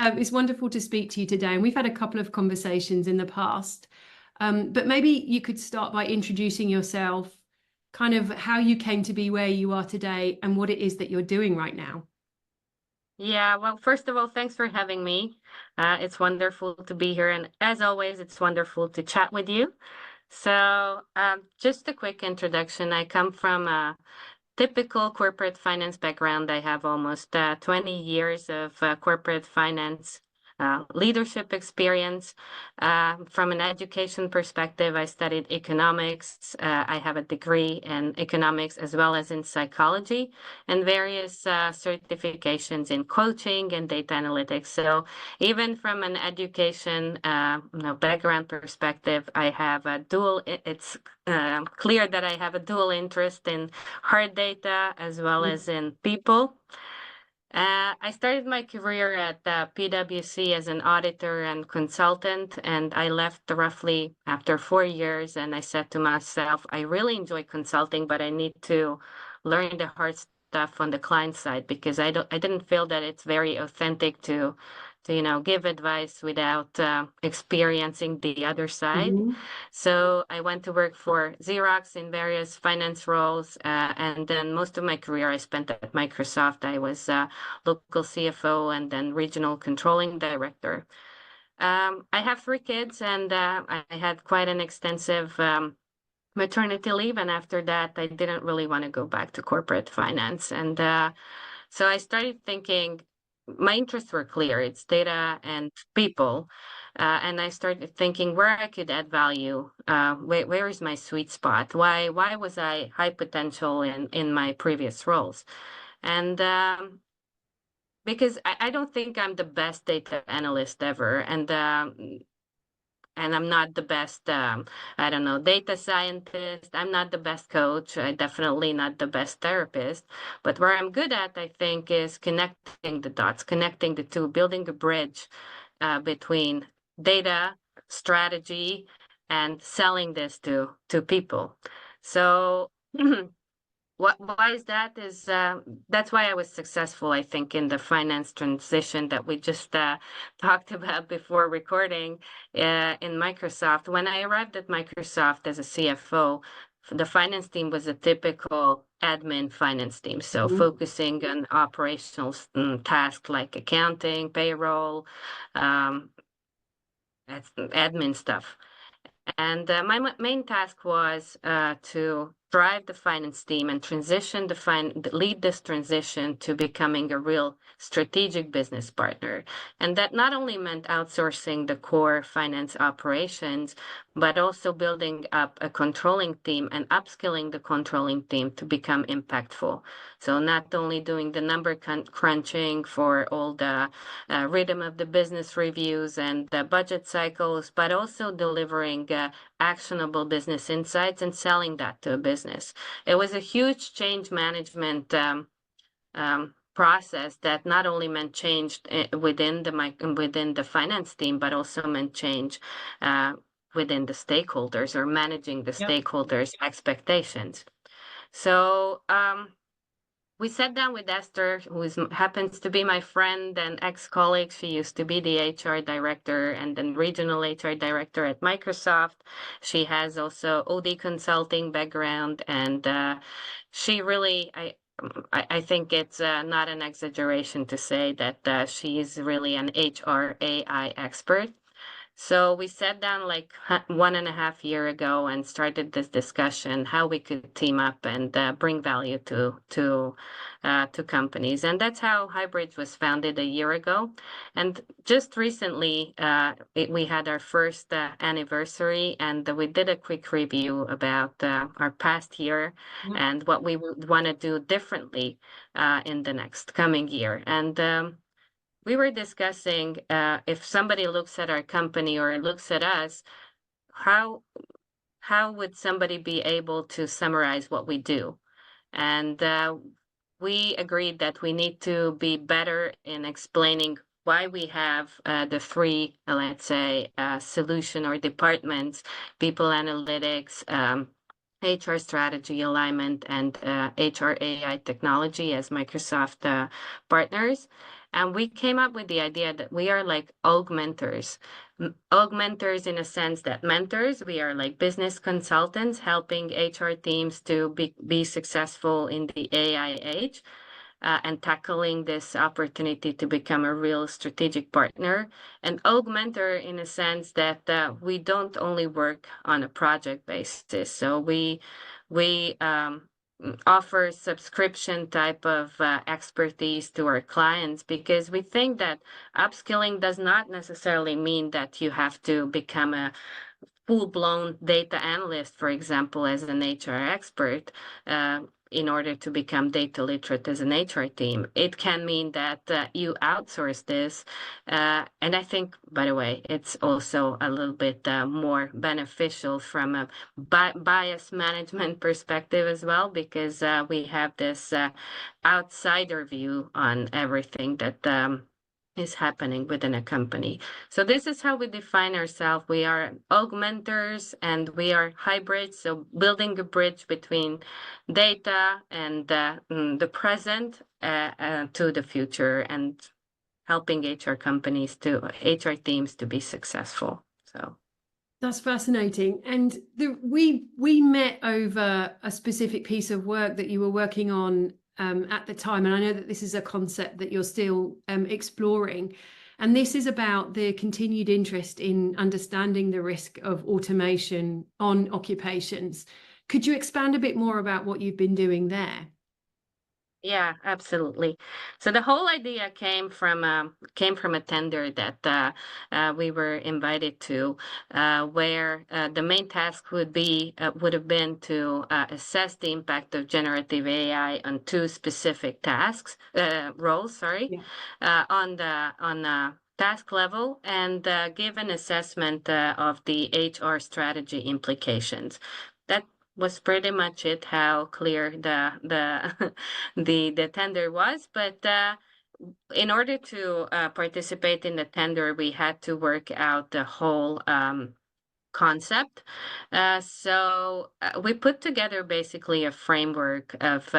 It's wonderful to speak to you today. And we've had a couple of conversations in the past. But maybe you could start by introducing yourself, kind of how you came to be where you are today and what it is that you're doing right now. Yeah, well, first of all, thanks for having me. It's wonderful to be here. And as always, it's wonderful to chat with you. So, just a quick introduction. I come from a typical corporate finance background. I have almost 20 years of corporate finance leadership experience. From an education perspective, I studied economics. I have a degree in economics as well as in psychology and various certifications in coaching and data analytics. So even from an education background perspective, I have a dual, it's clear that I have a dual interest in hard data as well as in people. I started my career at PwC as an auditor and consultant, and I left roughly after 4 years. And I said to myself, I really enjoy consulting, but I need to learn the hard stuff on the client side because I didn't feel that it's very authentic to give advice without experiencing the other side. Mm-hmm. So I went to work for Xerox in various finance roles, and then most of my career I spent at Microsoft. I was local CFO and then regional controlling director. I have 3 kids, and I had quite an extensive maternity leave, and after that, I didn't really want to go back to corporate finance, and so I started thinking my interests were clear. It's data and people. And I started thinking where I could add value. Where is my sweet spot? Why was I high potential in my previous roles? And because I don't think I'm the best data analyst ever. And I'm not the best, I don't know, data scientist. I'm not the best coach. I'm definitely not the best therapist. But where I'm good at, I think, is connecting the dots, connecting the two, building a bridge between data, strategy, and selling this to people. So why is that? Is that's why I was successful, I think, in the finance transition that we just talked about before recording in Microsoft. When I arrived at Microsoft as a CFO, the finance team was a typical admin finance team, so focusing on operational tasks like accounting, payroll, admin stuff. And my main task was to drive the finance team and transition lead this transition to becoming a real strategic business partner. And that not only meant outsourcing the core finance operations, but also building up a controlling team and upskilling the controlling team to become impactful. So not only doing the number crunching for all the rhythm of the business reviews and the budget cycles, but also delivering actionable business insights and selling that to a business. It was a huge change management process that not only meant change within the finance team, but also meant change within the stakeholders or managing the stakeholders' expectations. So we sat down with Esther, who happens to be my friend and ex-colleague. She used to be the HR director and then regional HR director at Microsoft. She has also OD consulting background, and she really, I think it's not an exaggeration to say that she is really an HR AI expert. So we sat down like 1.5 years ago and started this discussion how we could team up and bring value to companies, and that's how Hybridge was founded a year ago. And just recently, we had our first anniversary, and we did a quick review about our past year and what we would want to do differently in the next coming year. And we were discussing if somebody looks at our company or looks at us, how would somebody be able to summarize what we do? And we agreed that we need to be better in explaining why we have the three, let's say, solution or departments: people analytics, HR strategy alignment, and HR AI technology as Microsoft partners. And we came up with the idea that we are like augmenters. Augmenters in a sense that mentors, we are like business consultants helping HR teams to be successful in the AI age. And tackling this opportunity to become a real strategic partner. And augmenter in a sense that we don't only work on a project basis. So we offer subscription type of expertise to our clients because we think that upskilling does not necessarily mean that you have to become a full-blown data analyst, for example, as an HR expert, in order to become data literate as an HR team. It can mean that you outsource this. And I think, by the way, it's also a little bit more beneficial from a bias management perspective as well, because we have this outsider view on everything that is happening within a company. So this is how we define ourselves. We are augmenters and we are hybrids. So building a bridge between data and the present to the future and helping HR teams to be successful. So. That's fascinating. And we met over a specific piece of work that you were working on at the time. And I know that this is a concept that you're still exploring. And this is about the continued interest in understanding the risk of automation on occupations. Could you expand a bit more about what you've been doing there? Yeah, absolutely. So the whole idea came from a tender that we were invited to, where the main task would have been to assess the impact of generative AI on two specific roles, sorry, yeah. On the task level and give an assessment of the HR strategy implications. That was pretty much it, how clear the the tender was. But in order to participate in the tender, we had to work out the whole concept. So we put together basically a framework of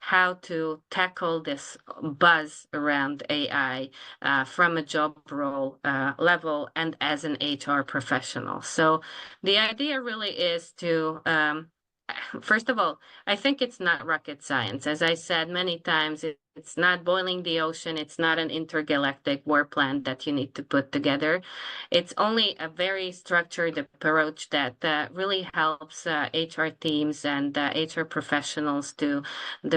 how to tackle this buzz around AI from a job role level and as an HR professional. So the idea really is to first of all, I think it's not rocket science. As I said many times, it's not boiling the ocean. It's not an intergalactic war plan that you need to put together. It's only a very structured approach that really helps HR teams and HR professionals to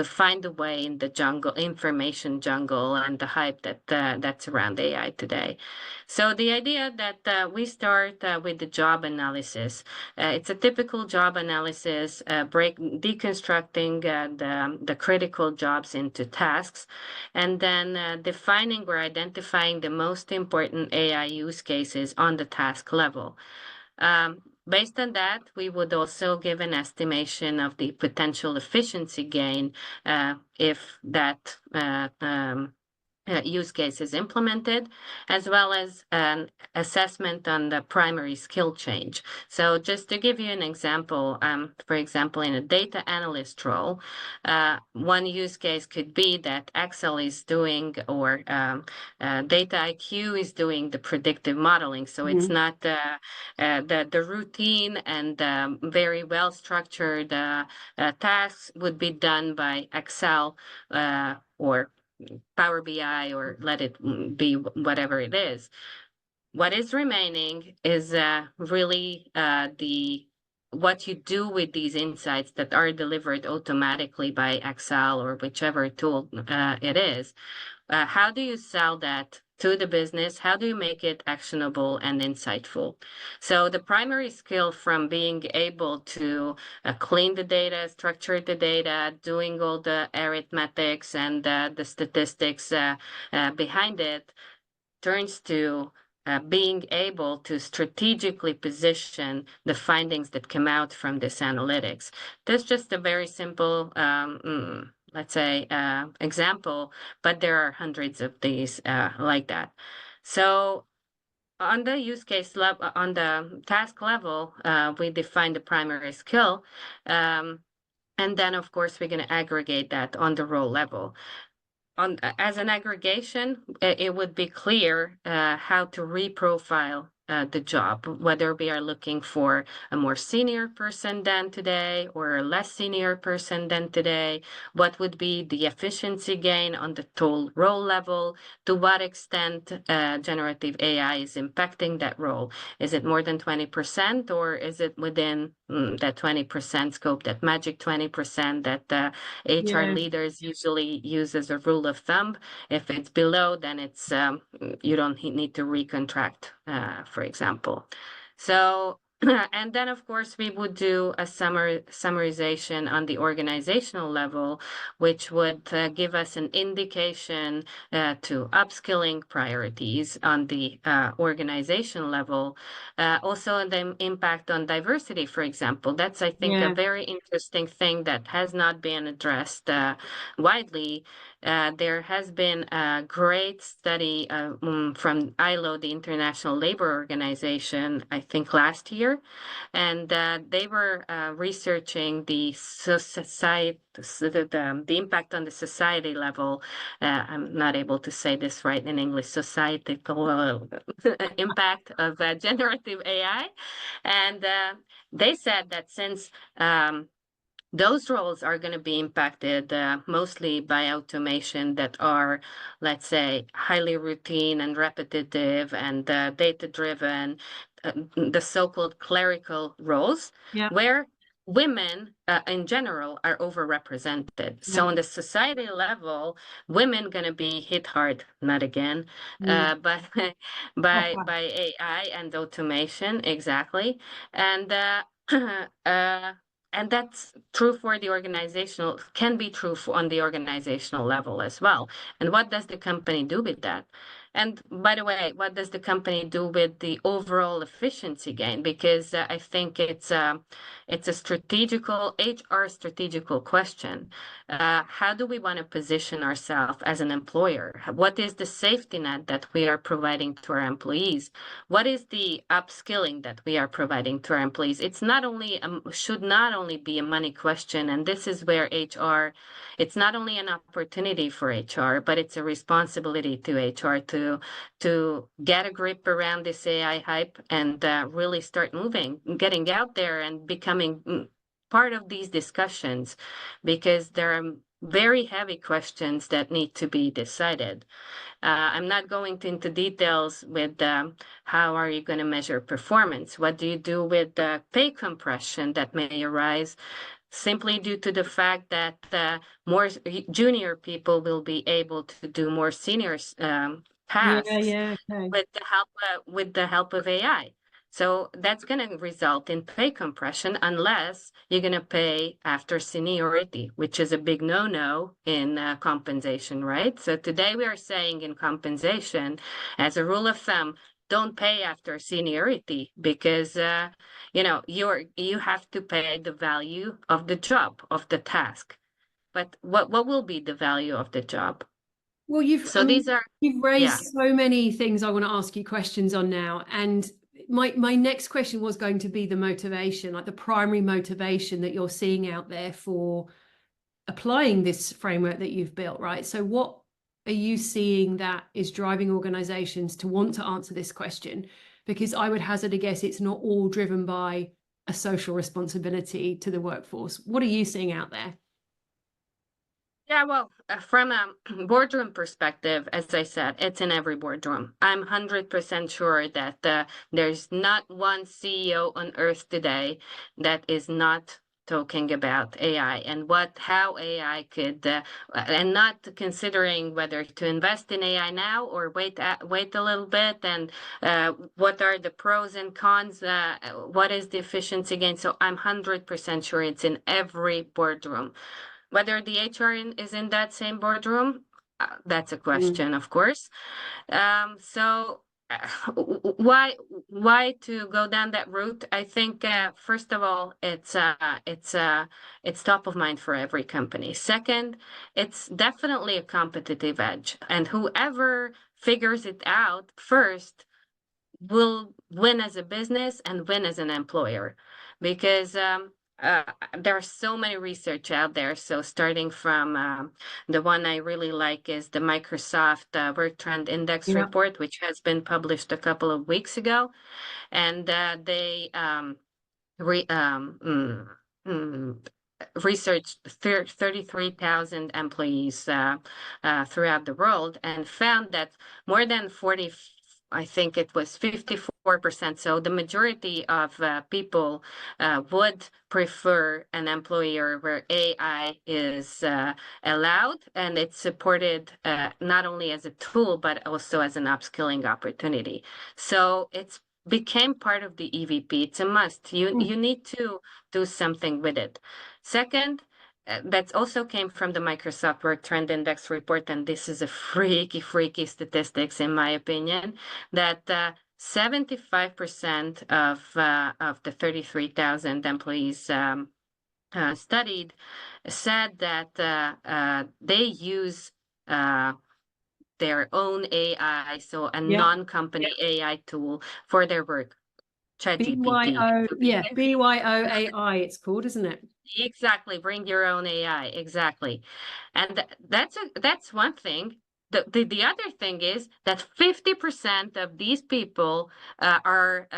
find a way in the information jungle, and the hype that's around AI today. So the idea that we start with the job analysis. It's a typical job analysis, deconstructing the critical jobs into tasks, and then defining or identifying the most important AI use cases on the task level. Based on that, we would also give an estimation of the potential efficiency gain if that use case is implemented, as well as an assessment on the primary skill change. So just to give you an example, for example, in a data analyst role, one use case could be that Excel is doing, or Data IQ is doing the predictive modeling. So it's not the routine and very well structured tasks would be done by Excel or Power BI, or let it be whatever it is. What is remaining is really what you do with these insights that are delivered automatically by Excel or whichever tool it is. How do you sell that to the business? How do you make it actionable and insightful? So the primary skill from being able to clean the data, structure the data, doing all the arithmetics and the statistics behind it turns to being able to strategically position the findings that come out from this analytics. That's just a very simple let's say, example, but there are hundreds of these like that. So on the use case level, on the task level, we define the primary skill. And then, of course, we're going to aggregate that on the role level. as an aggregation, it would be clear how to reprofile the job, whether we are looking for a more senior person than today or a less senior person than today. What would be the efficiency gain on the total role level? To what extent generative AI is impacting that role? Is it more than 20%, or is it within that 20% scope, that magic 20% that HR Yeah. leaders usually use as a rule of thumb? If it's below, then it's you don't need to recontract, for example. So, and then of course we would do a summarization on the organizational level, which would give us an indication to upskilling priorities on the organization level. Also the impact on diversity, for example. That's, I think, a Yeah. very interesting thing that has not been addressed widely. There has been a great study from ILO, the International Labor Organization, I think last year, and they were researching the society, the impact on the society level. I'm not able to say this right in English. Societal impact of generative AI, and they said that since those roles are going to be impacted mostly by automation that are, let's say, highly routine and repetitive and data-driven, the so-called clerical roles, Yeah. where women in general are overrepresented. Yeah. So on the society level, women going to be hit hard, not again, Mm. but Proper. by AI and automation, exactly. And and that's true for the organizational, can be true on the organizational level as well. And what does the company do with that? And by the way, what does the company do with the overall efficiency gain? Because I think it's a strategical, HR strategical question. How do we want to position ourselves as an employer? What is the safety net that we are providing to our employees? What is the upskilling that we are providing to our employees? It's not only should not only be a money question, and this is where HR, it's not only an opportunity for HR, but it's a responsibility to HR to get a grip around this AI hype and really start moving, getting out there and becoming part of these discussions, because there are very heavy questions that need to be decided. I'm not going into details with how are you going to measure performance? What do you do with the pay compression that may arise simply due to the fact that more junior people will be able to do more senior Yeah. tasks Yeah. Okay. with the help of AI. So that's going to result in pay compression unless you're going to pay after seniority, which is a big no-no in compensation, right? So today we are saying in compensation, as a rule of thumb, don't pay after seniority because you have to pay the value of the job, of the task. But what will be the value of the job? Well, So these are, you've yeah. raised so many things I want to ask you questions on now. And my next question was going to be the motivation, like the primary motivation that you're seeing out there for applying this framework that you've built, right? So what are you seeing that is driving organizations to want to answer this question? Because I would hazard a guess it's not all driven by a social responsibility to the workforce. What are you seeing out there? Yeah, well, from a boardroom perspective, as I said, it's in every boardroom. I'm 100% sure that there's not one CEO on earth today that is not talking about AI and how AI could, and not considering whether to invest in AI now or wait a little bit, and what are the pros and cons, what is the efficiency gain. So I'm 100% sure it's in every boardroom. Whether the HR is in that same boardroom, that's a question, of course. So why to go down that route? I think first of all, it's top of mind for every company. Second, it's definitely a competitive edge, and whoever figures it out first will win as a business and win as an employer, because there are so many research out there. So starting from the one I really like is the Microsoft Work Trend Index Yeah. report, which has been published a couple of weeks ago, and they re, researched 33,000 employees throughout the world and found that more than 40, I think it was 54%. So the majority of people would prefer an employer where AI is allowed and it's supported not only as a tool, but also as an upskilling opportunity. So it's became part of the EVP. It's a must. You need to do something with it. Second, that also came from the Microsoft Work Trend Index report, and this is a freaky statistics in my opinion, that 75% of the 33,000 employees studied said that they use their own AI, so a Yeah. non-company AI tool for their work, ChatGPT. BYO, yeah, BYOAI it's called, isn't it? Exactly, bring your own AI, exactly. And that's one thing. The other thing is that 50% of these people are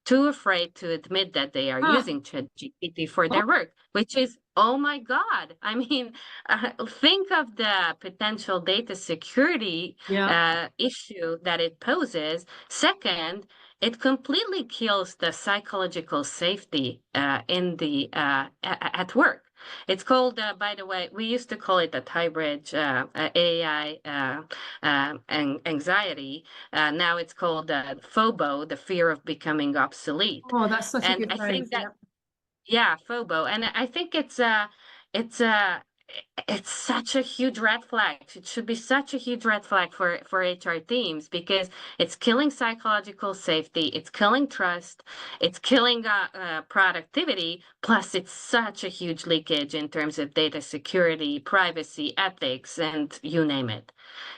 too afraid to admit that they are Ah, using ChatGPT for oh, their work, which is, oh my God. I mean, think of the potential data security yeah. issue that it poses. Second, it completely kills the psychological safety in the at work. It's called, by the way, we used to call it at Hybridge AI anxiety. Now it's called FOBO, the fear of becoming obsolete. Oh, that's such a And good I phrase. think that, Yeah. yeah, FOBO, and I think it's a it's such a huge red flag. It should be such a huge red flag for HR teams because it's killing psychological safety, it's killing trust, it's killing productivity. Plus, it's such a huge leakage in terms of data security, privacy, ethics, and you name it.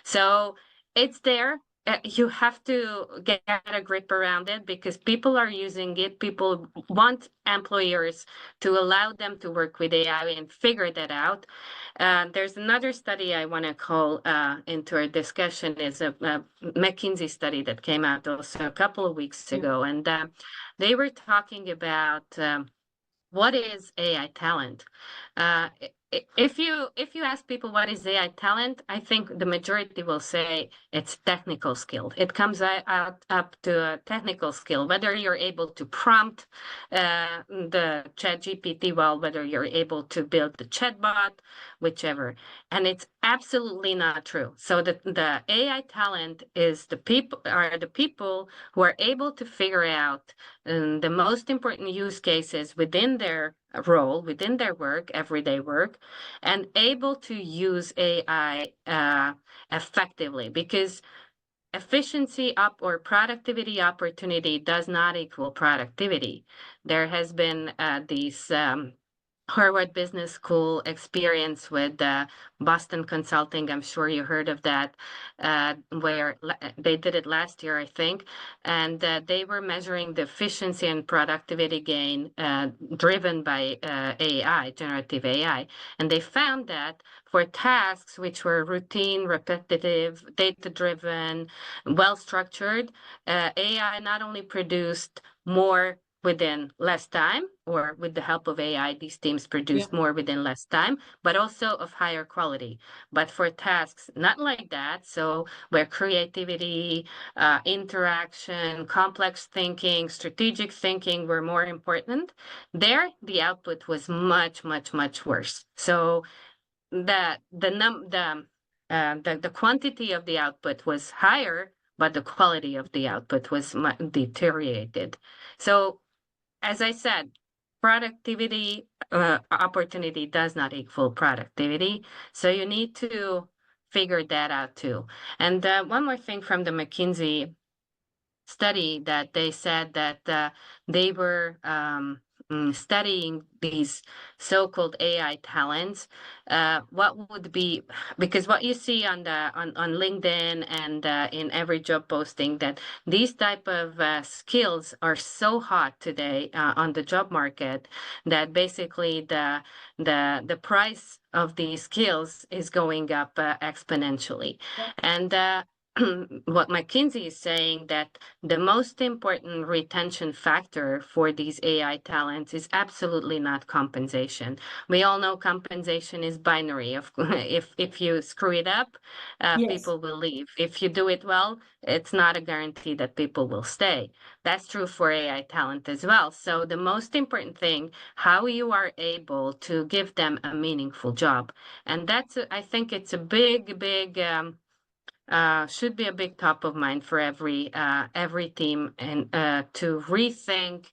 So it's there. You have to get a grip around it because people are using it. People want employers to allow them to work with AI and figure that out. There's another study I want to call into our discussion is a McKinsey study that came out also a couple of weeks Yeah. ago, and they were talking about what is AI talent? Uh, if you ask people what is AI talent, I think the majority will say it's technical skill. It comes out up to a technical skill, whether you're able to prompt the chat GPT well, whether you're able to build the chatbot, whichever. And it's absolutely not true. So the AI talent is the people who are able to figure out the most important use cases within their role, within their work, everyday work, and able to use AI effectively because efficiency up or productivity opportunity does not equal productivity. There has been these Harvard Business School experience with Boston Consulting. I'm sure you heard of that, where they did it last year, I think, and they were measuring the efficiency and productivity gain driven by AI, generative AI, and they found that for tasks which were routine, repetitive, data-driven, well-structured, AI not only produced more within less time, or with the help of AI, these teams Yeah. produced more within less time, but also of higher quality. But for tasks not like that, so where creativity, interaction, complex thinking, strategic thinking were more important, there the output was much worse. So the quantity of the output was higher, but the quality of the output was deteriorated. So as I said, productivity opportunity does not equal productivity. So you need to figure that out too. And one more thing from the McKinsey study that they said that they were studying these so-called AI talents, what would be, because what you see on on LinkedIn and in every job posting, that these type of skills are so hot today on the job market, that basically the price of these skills is going up exponentially. And what McKinsey is saying, that the most important retention factor for these AI talents is absolutely not compensation. We all know compensation is binary. If you screw it up, Yes. people will leave. If you do it well, it's not a guarantee that people will stay. That's true for AI talent as well. So the most important thing, how you are able to give them a meaningful job. And I think it's a big, should be a big top of mind for every team, and to rethink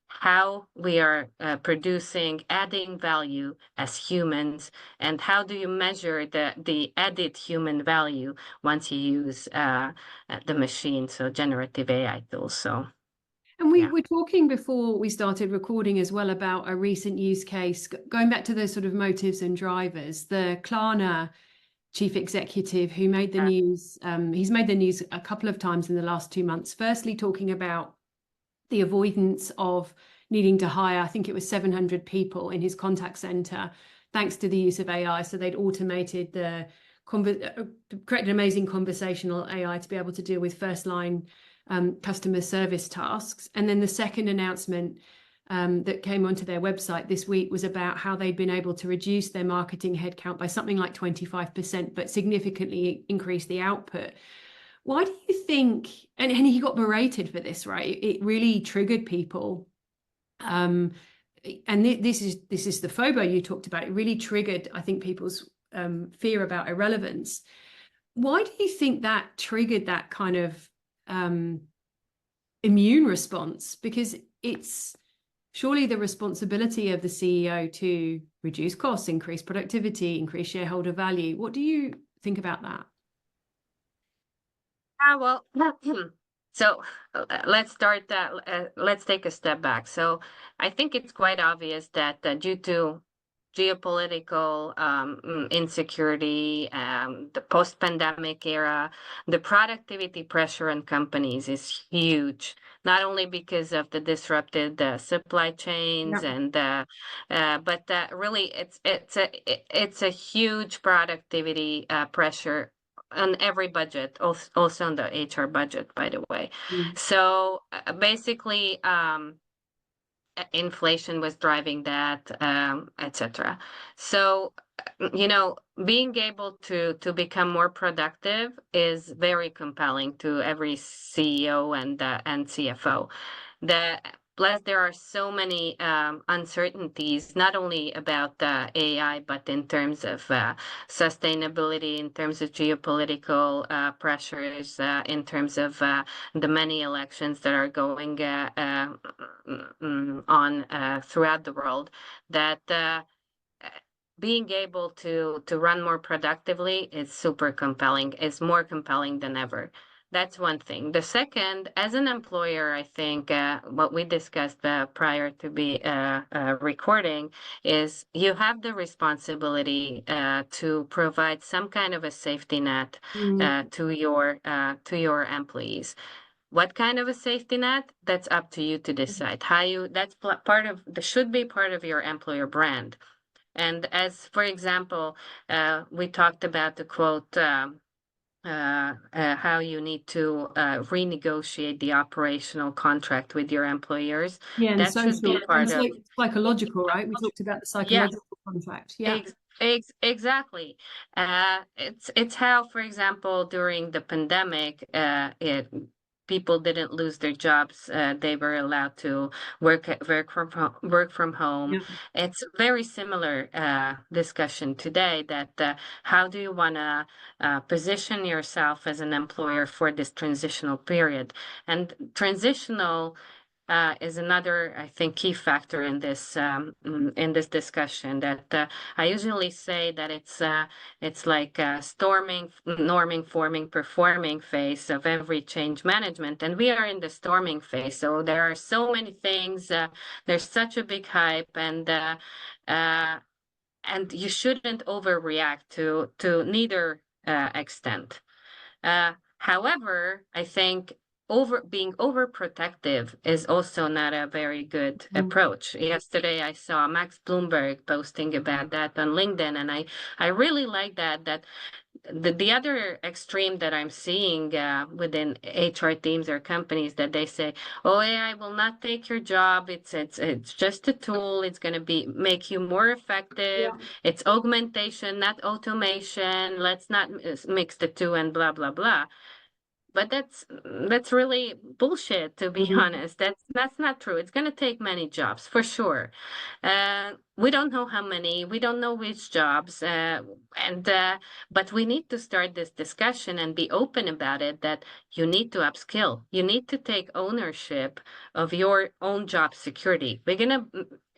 how we are producing, adding value as humans, and how do you measure the added human value once you use the machine, so generative AI tools. So And we yeah. were talking before we started recording as well about a recent use case, going back to those sort of motives and drivers. The Klarna chief executive who made the news, he's made the news a couple of times in the last 2 months. Firstly, talking about the avoidance of needing to hire, I think it was 700 people in his contact center, thanks to the use of AI. So they'd automated created amazing conversational AI to be able to deal with first line customer service tasks. And then the second announcement that came onto their website this week was about how they'd been able to reduce their marketing headcount by something like 25%, but significantly increase the output. Why do you think, and he got berated for this, right? It really triggered people. And this is the FOBO you talked about. It really triggered, I think, people's fear about irrelevance. Why do you think that triggered that kind of immune response? Because it's surely the responsibility of the CEO to reduce costs, increase productivity, increase shareholder value. What do you think about that? Well, so let's start that. Let's take a step back. So I think it's quite obvious that due to geopolitical insecurity, the post-pandemic era, the productivity pressure on companies is huge. Not only because of the disrupted supply chains, but really it's a huge productivity pressure on every budget, also on the HR budget, by the way. So basically, inflation was driving that, etc. So, being able to become more productive is very compelling to every CEO and CFO. Plus, there are so many uncertainties, not only about AI, but in terms of sustainability, in terms of geopolitical pressures, in terms of the many elections that are going on throughout the world, that being able to run more productively is super compelling. It's more compelling than ever. That's one thing. The second, as an employer, I think what we discussed prior to be recording is you have the responsibility to provide some kind of a safety net to your employees. What kind of a safety net? That's up to you to decide. That's should be part of your employer brand. And as, for example, we talked about the quote, how you need to renegotiate the operational contract with your employers. Yeah, and That should be social part and of. psychological, right? We talked about the Yeah, psychological contract. Yeah. exactly. It's how, for example, during the pandemic, people didn't lose their jobs. They were allowed to work from home. Yeah. It's very similar discussion today, that how do you want to position yourself as an employer for this transitional period? And transitional is another, I think, key factor in this discussion. That I usually say that it's like a storming, norming, forming, performing phase of every change management, and we are in the storming phase. So there are so many things. There's such a big hype, and you shouldn't overreact to neither extent. However, I think being overprotective is also not a very good approach. Yesterday, I saw Max Bloomberg posting about that on LinkedIn, and I really like that the other extreme that I'm seeing within HR teams or companies, that they say, "Oh, AI will not take your job. It's just a tool. It's going to make you more effective. Yeah. It's augmentation, not automation. Let's not mix the two," and blah blah blah. But that's really bullshit, to be honest. That's not true. It's going to take many jobs for sure. We don't know how many. We don't know which jobs. But we need to start this discussion and be open about it. That you need to upskill. You need to take ownership of your own job security. We're going to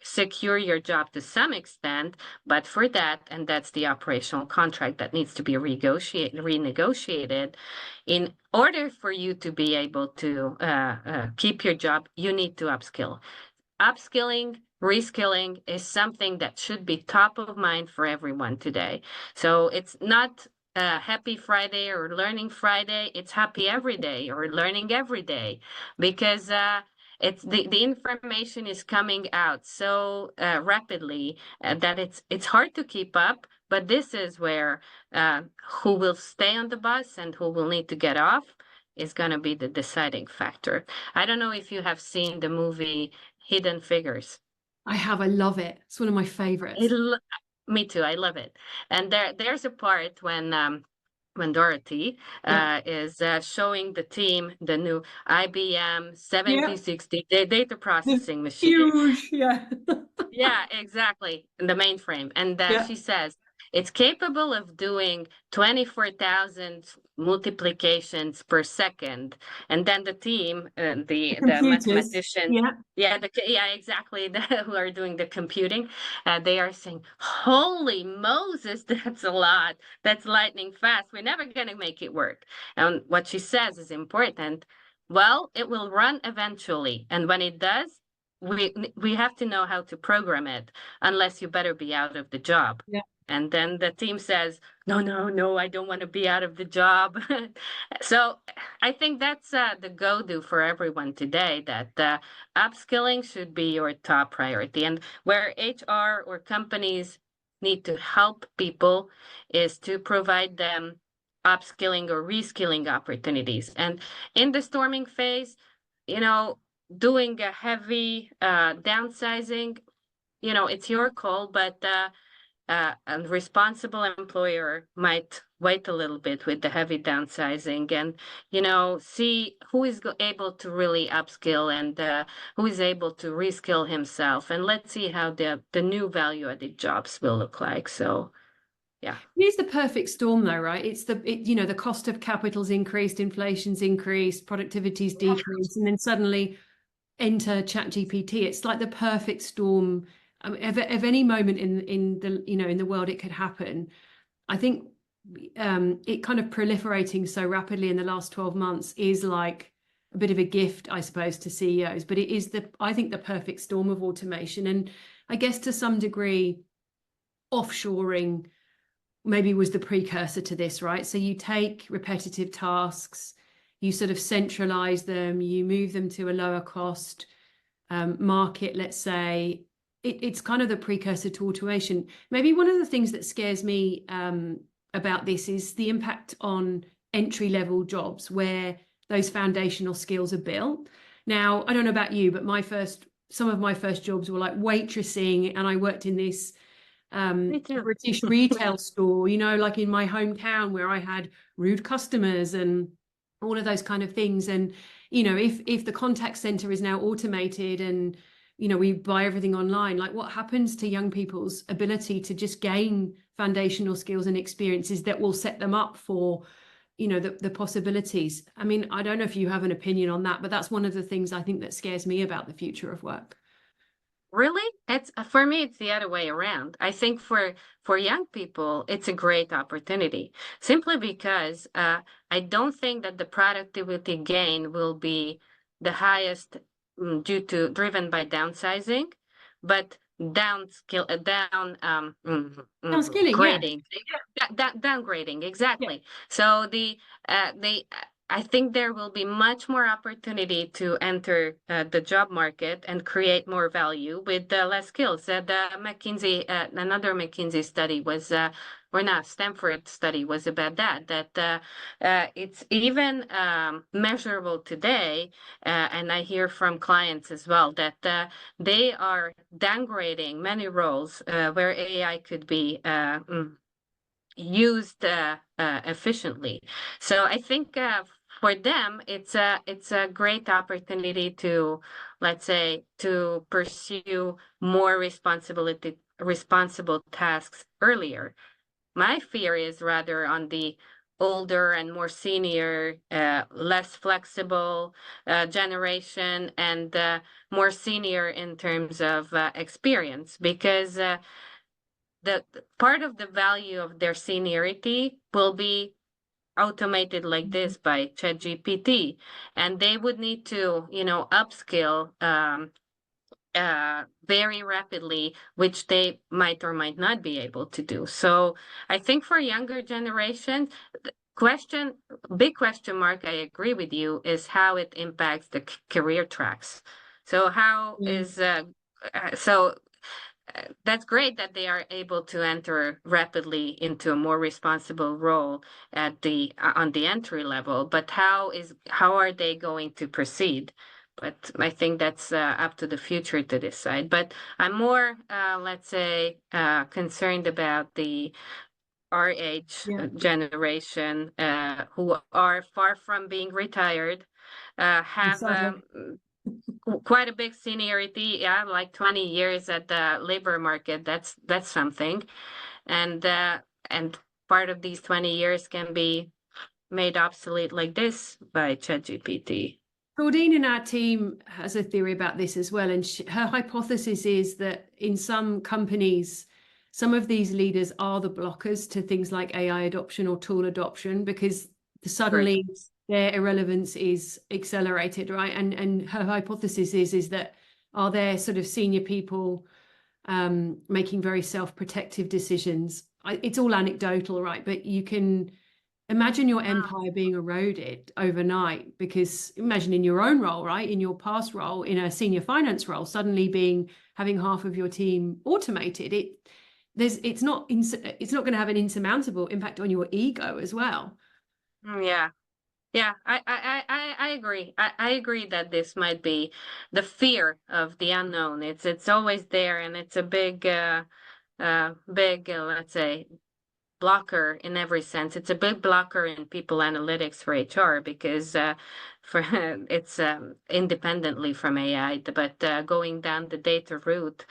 secure your job to some extent, but for that, and that's the operational contract that needs to be renegotiated. In order for you to be able to keep your job, you need to upskill. Upskilling, reskilling is something that should be top of mind for everyone today. So it's not Happy Friday or Learning Friday. It's happy every day or learning every day, because it's the information is coming out so rapidly that it's hard to keep up. But this is where who will stay on the bus and who will need to get off is going to be the deciding factor. I don't know if you have seen the movie Hidden Figures. I have. I love it. It's one of my favorites. Me too. I love it. And there's a part when Dorothy is showing the team the new IBM 7060 data processing machine. Huge, yeah. Yeah, exactly. The mainframe. And she says it's capable of doing 24,000 multiplications per second. And then the team, the mathematicians, exactly, who are doing the computing, they are saying, "Holy Moses, that's a lot. That's lightning fast. We're never going to make it work." And what she says is important. Well, it will run eventually. And when it does, we have to know how to program it, unless you better be out of the job. Yeah. And then the team says, no, I don't want to be out of the job. So I think that's the go-to for everyone today, that upskilling should be your top priority. And where HR or companies need to help people is to provide them upskilling or reskilling opportunities. And in the storming phase, doing a heavy downsizing, it's your call, but a responsible employer might wait a little bit with the heavy downsizing and, see who is able to really upskill and who is able to reskill himself. And let's see how the new value-added jobs will look like. So, yeah. It's the perfect storm though, right? It's the cost of capital's increased, inflation's increased, productivity's decreased, and then suddenly enter ChatGPT. It's like the perfect storm. Of any moment in the world it could happen. I think it kind of proliferating so rapidly in the last 12 months is like a bit of a gift, I suppose, to CEOs. But it is I think the perfect storm of automation. And I guess to some degree, offshoring maybe was the precursor to this, right? So you take repetitive tasks, you sort of centralize them, you move them to a lower cost market, let's say. It's kind of the precursor to automation. Maybe one of the things that scares me about this is the impact on entry-level jobs where those foundational skills are built. Now, I don't know about you, but some of my first jobs were like waitressing, and I worked in this British retail store, like in my hometown, where I had rude customers and all of those kind of things. And, if the contact center is now automated and we buy everything online, like what happens to young people's ability to just gain foundational skills and experiences that will set them up for the possibilities. I mean, I don't know if you have an opinion on that, but that's one of the things I think that scares me about the future of work. Really? It's for me, it's the other way around. I think for young people, it's a great opportunity simply because I don't think that the productivity gain will be the highest due to driven by downsizing, but Skilling, yeah. grading, downgrading, exactly. So they I think there will be much more opportunity to enter the job market and create more value with less skills. Another McKinsey study was, or not, Stanford study was about that it's even measurable today. And I hear from clients as well that they are downgrading many roles where AI could be used efficiently. So I think for them, it's a great opportunity to, let's say, to pursue more responsible tasks earlier. My fear is rather on the older and more senior, less flexible generation, and more senior in terms of experience, because the part of the value of their seniority will be automated like this by ChatGPT, and they would need to, upskill very rapidly, which they might or might not be able to do. So I think for younger generations, big question mark, I agree with you, is how it impacts the career tracks. So how is so that's great that they are able to enter rapidly into a more responsible role on the entry level, but how are they going to proceed? But I think that's up to the future to decide. But I'm more, let's say, concerned about our age generation who are far from being retired, have quite a big seniority, like 20 years at the labor market. That's something, and part of these 20 years can be made obsolete like this by ChatGPT. Claudine in our team has a theory about this as well, and her hypothesis is that in some companies, some of these leaders are the blockers to things like AI adoption or tool adoption, because suddenly their irrelevance is accelerated, right? And her hypothesis is that are there sort of senior people making very self-protective decisions? It's all anecdotal, right? But you can imagine your empire being eroded overnight, because imagine in your own role, right? In your past role, in a senior finance role, suddenly having half of your team automated, it's not going to have an insurmountable impact on your ego as well. Yeah. Yeah, I agree. I agree that this might be the fear of the unknown. It's always there, and it's a big, let's say, blocker in every sense. It's a big blocker in people analytics for HR because for it's independently from AI, but going down the data route,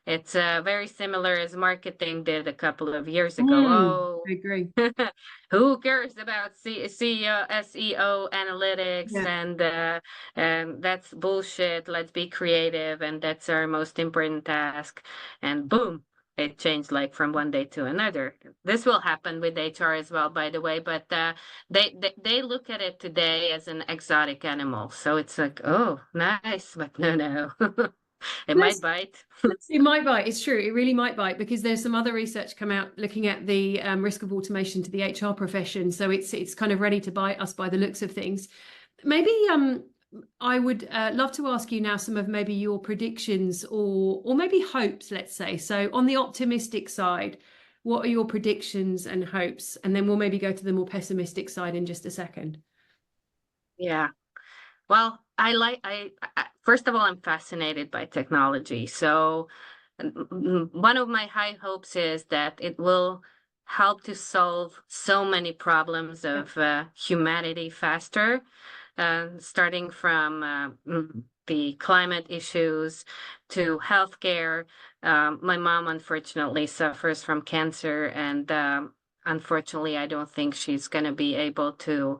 it's very similar as marketing did a couple of years ago. I agree. Who cares about CEO, SEO analytics? Yeah. And that's bullshit. Let's be creative, and that's our most important task. And boom, it changed like from one day to another. This will happen with HR as well, by the way, but they look at it today as an exotic animal. So it's like, oh, nice, but no. It might bite. It might bite. It's true. It really might bite, because there's some other research come out looking at the risk of automation to the HR profession. So it's kind of ready to bite us by the looks of things. Maybe I would love to ask you now some of maybe your predictions or maybe hopes, let's say. So on the optimistic side, what are your predictions and hopes? And then we'll maybe go to the more pessimistic side in just a second. Yeah. Well, first of all, I'm fascinated by technology. So one of my high hopes is that it will help to solve so many problems of humanity faster, starting from the climate issues to healthcare. My mom, unfortunately, suffers from cancer, and unfortunately, I don't think she's going to be able to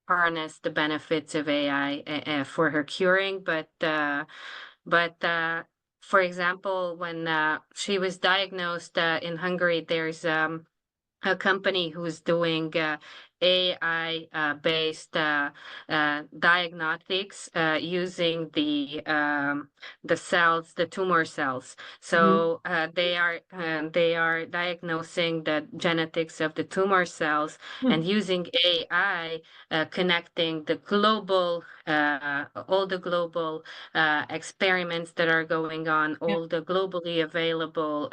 harness the benefits of AI for her curing. But for example, when she was diagnosed in Hungary, there's a company who's doing AI based diagnostics using the cells, the tumor cells. So they are diagnosing the genetics of the tumor cells and using AI connecting the global all the global experiments that are going on, all the globally available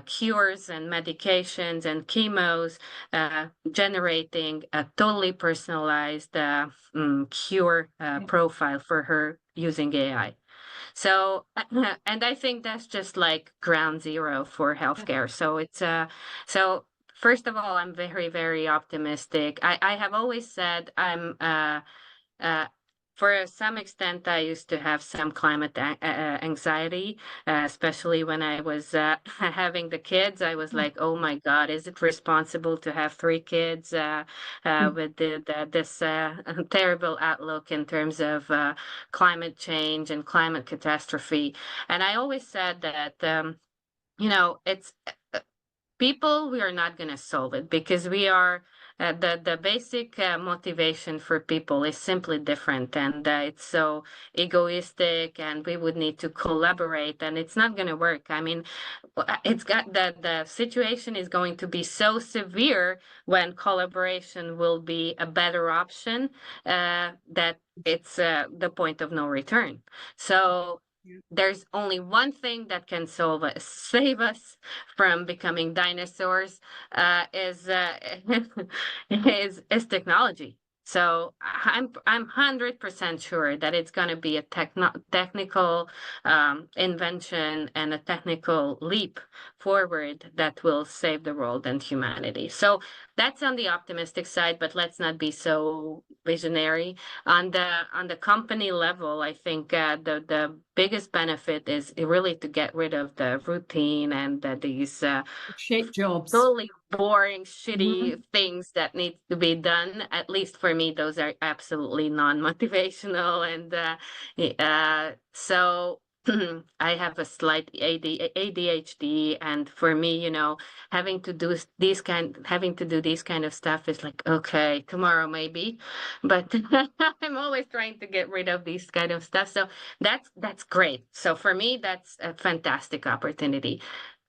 cures and medications and chemos, generating a totally personalized cure profile for her using AI. So, and I think that's just like ground zero for healthcare. So so first of all, I'm very, very optimistic. I have always said I'm uh, for some extent, I used to have some climate anxiety, especially when I was having the kids. I was like, "Oh my God, is it responsible to have three kids with this terrible outlook in terms of climate change and climate catastrophe?" And I always said that, it's people, we are not going to solve it because we are the basic motivation for people is simply different, and it's so egoistic, and we would need to collaborate, and it's not going to work. I mean, it's got the situation is going to be so severe when collaboration will be a better option that it's the point of no return. So there's only one thing that can save us from becoming dinosaurs, is is technology. So I'm 100% sure that it's going to be a technical invention and a technical leap forward that will save the world and humanity. So that's on the optimistic side, but let's not be so visionary. On the company level, I think the biggest benefit is really to get rid of the routine and these Shit jobs. totally boring, shitty things that need to be done. At least for me, those are absolutely non-motivational. And so I have a slight ADHD, and for me, having to do these kind of stuff is like, okay, tomorrow maybe, but I'm always trying to get rid of these kind of stuff. So that's great. So for me, that's a fantastic opportunity.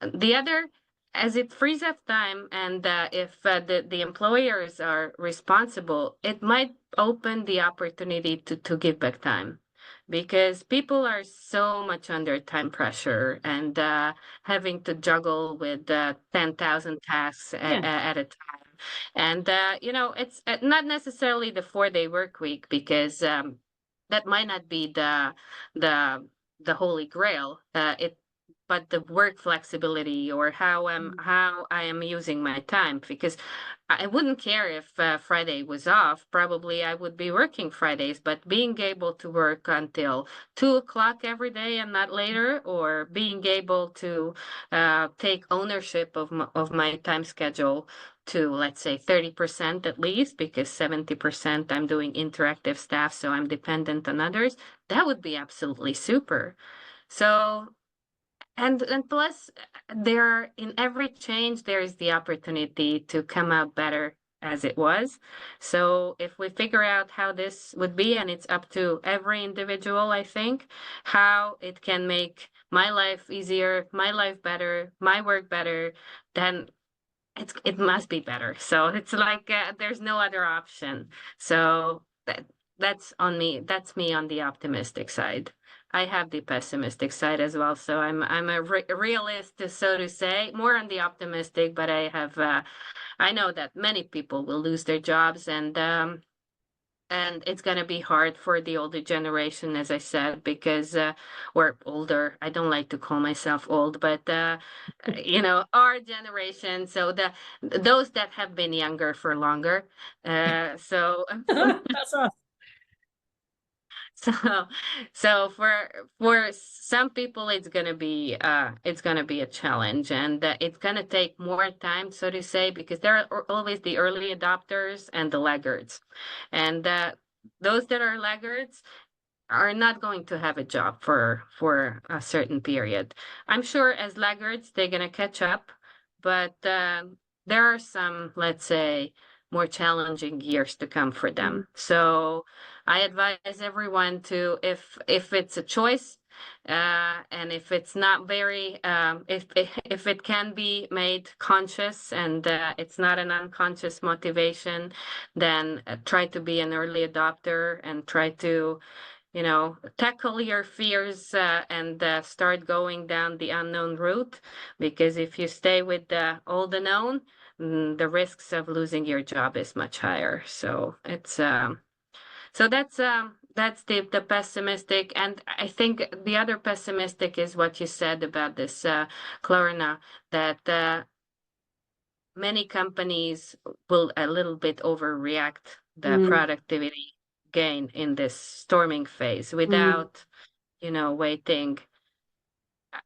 The other, as it frees up time, and if the employers are responsible, it might open the opportunity to give back time, because people are so much under time pressure and having to juggle with 10,000 tasks at a time. And it's not necessarily the 4-day work week, because that might not be the the holy grail. But the work flexibility, or how I am using my time, because I wouldn't care if Friday was off. Probably I would be working Fridays, but being able to work until 2 o'clock every day and not later, or being able to take ownership of my time schedule to, let's say, 30% at least, because 70% I'm doing interactive stuff, so I'm dependent on others. That would be absolutely super. So, and plus, in every change, there is the opportunity to come out better as it was. So if we figure out how this would be, and it's up to every individual, I think, how it can make my life easier, my life better, my work better, then it must be better. So it's like there's no other option. So that's on me. That's me on the optimistic side. I have the pessimistic side as well. So I'm a realist, so to say, more on the optimistic. But I know that many people will lose their jobs, and it's going to be hard for the older generation, as I said, because we're older. I don't like to call myself old, but our generation. So those that have been younger for longer. So That's us. So, so for some people, it's gonna be a challenge, and it's gonna take more time, so to say, because there are always the early adopters and the laggards, and those that are laggards are not going to have a job for a certain period. I'm sure as laggards they're gonna catch up, but there are some, let's say, more challenging years to come for Mm. them. So I advise everyone to, if it's a choice, and if it's not very, if it can be made conscious and it's not an unconscious motivation, then try to be an early adopter and try to, tackle your fears and start going down the unknown route. Because if you stay with all the known, the risks of losing your job is much higher. So that's the pessimistic, and I think the other pessimistic is what you said about this, Klarna, that many companies will a little bit overreact the Mm. productivity gain in this storming phase Mm. without, waiting.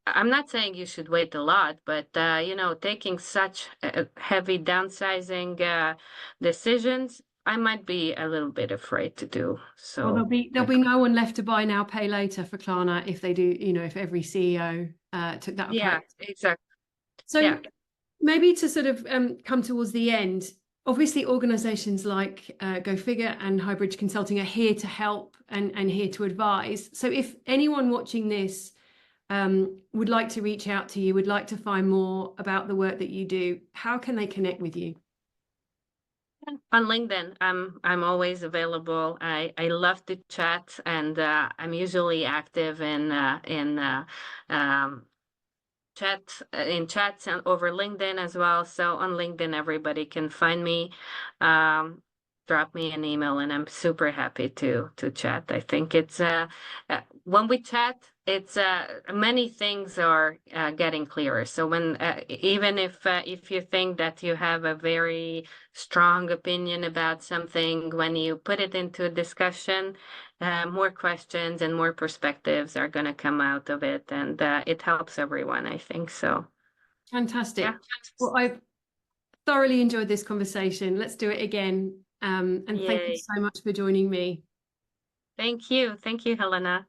I'm not saying you should wait a lot, but taking such heavy downsizing decisions, I might be a little bit afraid to do. Well, So there'll be no one left to buy now, pay later for Klarna if they do, if every CEO took that approach. yeah, exactly. Yeah. So maybe to sort of come towards the end, obviously organizations like Go Figure and Hybridge Consulting are here to help and here to advise. So if anyone watching this would like to reach out to you, would like to find more about the work that you do, how can they connect with you? On LinkedIn, I'm always available. I love to chat, and I'm usually active um, in chats and over LinkedIn as well. So on LinkedIn, everybody can find me. Um, Drop me an email, and I'm super happy to chat. I think it's when we chat, it's many things are getting clearer. So when even if you think that you have a very strong opinion about something, when you put it into a discussion, more questions and more perspectives are going to come out of it, and it helps everyone, I think. So, yeah. Fantastic. Well, I've thoroughly enjoyed this conversation. Let's do it again. And thank you Yay. so much for joining me. Thank you. Thank you, Helena.